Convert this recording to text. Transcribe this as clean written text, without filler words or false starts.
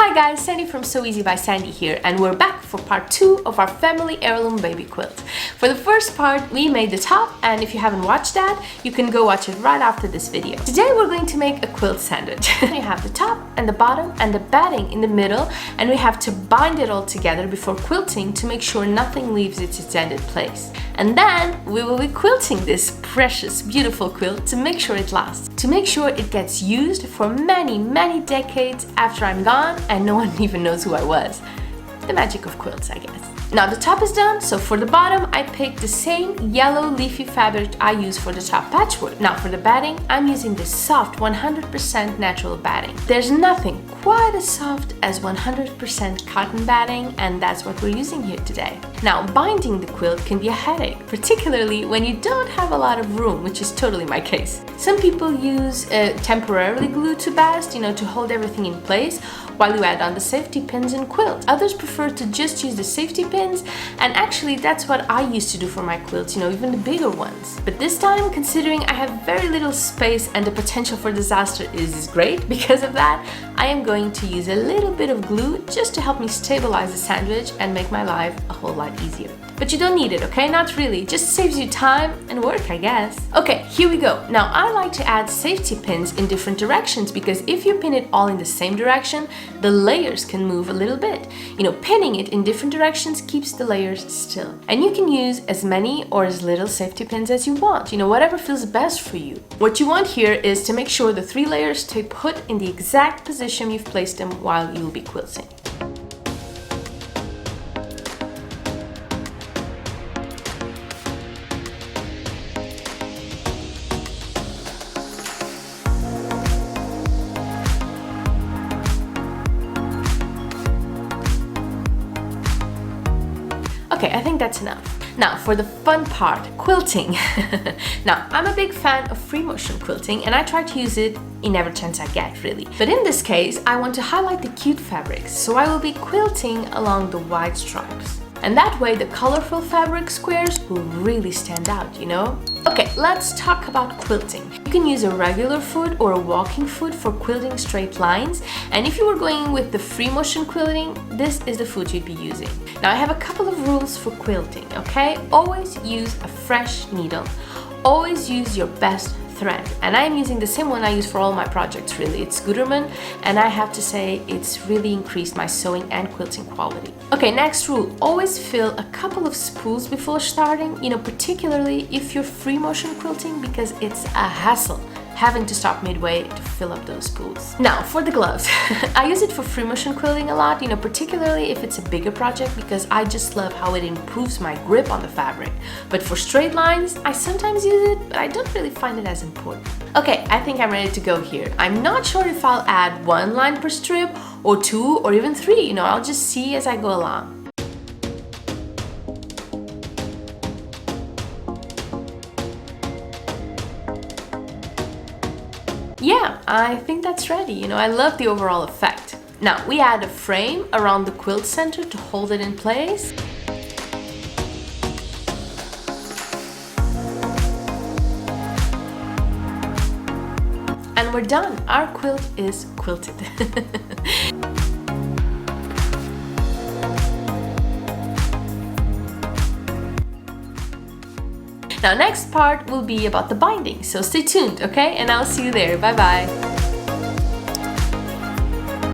Hi guys, Sandy from So Easy by Sandy here, and we're back for part 2 of our family heirloom baby quilt. For the first part, we made the top, and if you haven't watched that, you can go watch it right after this video. Today we're going to make a quilt sandwich. We have the top and the bottom and the batting in the middle, and we have to bind it all together before quilting to make sure nothing leaves its intended place. And then we will be quilting this precious, beautiful quilt to make sure it lasts, to make sure it gets used for many decades after I'm gone and no one even knows who I was. The magic of quilts, I guess. Now the top is done, so for the bottom I picked the same yellow leafy fabric I use for the top patchwork. Now for the batting, I'm using this soft 100% natural batting. There's nothing quite as soft as 100% cotton batting, and that's what we're using here today. Now binding the quilt can be a headache, particularly when you don't have a lot of room, which is totally my case. Some people use temporarily glue to bast, to hold everything in place while you add on the safety pins and quilt. Others prefer to just use the safety pins, and actually that's what I used to do for my quilts, even the bigger ones. But this time, considering I have very little space and the potential for disaster is great because of that, I am going to use a little bit of glue just to help me stabilize the sandwich and make my life a whole lot easier. But you don't need it, okay? Not really. Just saves you time and work, I guess. Okay, here we go. Now I like to add safety pins in different directions because if you pin it all in the same direction, the layers can move a little bit. Pinning it in different directions keeps the layers still. And you can use as many or as little safety pins as you want, whatever feels best for you. What you want here is to make sure the 3 layers stay put in the exact position you've placed them while you'll be quilting. Okay, I think that's enough. Now for the fun part, quilting. Now I'm a big fan of free motion quilting and I try to use it in every chance I get, really. But in this case, I want to highlight the cute fabrics, so I will be quilting along the wide stripes. And that way the colorful fabric squares will really stand out, Okay, let's talk about quilting. You can use a regular foot or a walking foot for quilting straight lines, and if you were going with the free motion quilting, this is the foot you'd be using. Now I have a couple of rules for quilting, okay? Always use a fresh needle. Always use your best thread, and I'm using the same one I use for all my projects, really. It's Gutermann, and I have to say it's really increased my sewing and quilting quality. Okay, next rule, always fill a couple of spools before starting, particularly if you're free motion quilting, because it's a hassle having to stop midway to fill up those spools. Now for the gloves. I use it for free motion quilting a lot, particularly if it's a bigger project, because I just love how it improves my grip on the fabric. But for straight lines, I sometimes use it, but I don't really find it as important. Okay, I think I'm ready to go here. I'm not sure if I'll add 1 line per strip or 2 or even 3, I'll just see as I go along. Yeah, I think that's ready. I love the overall effect. Now, we add a frame around the quilt center to hold it in place. And we're done. Our quilt is quilted. Now next part will be about the binding, so stay tuned, okay? And I'll see you there. Bye bye.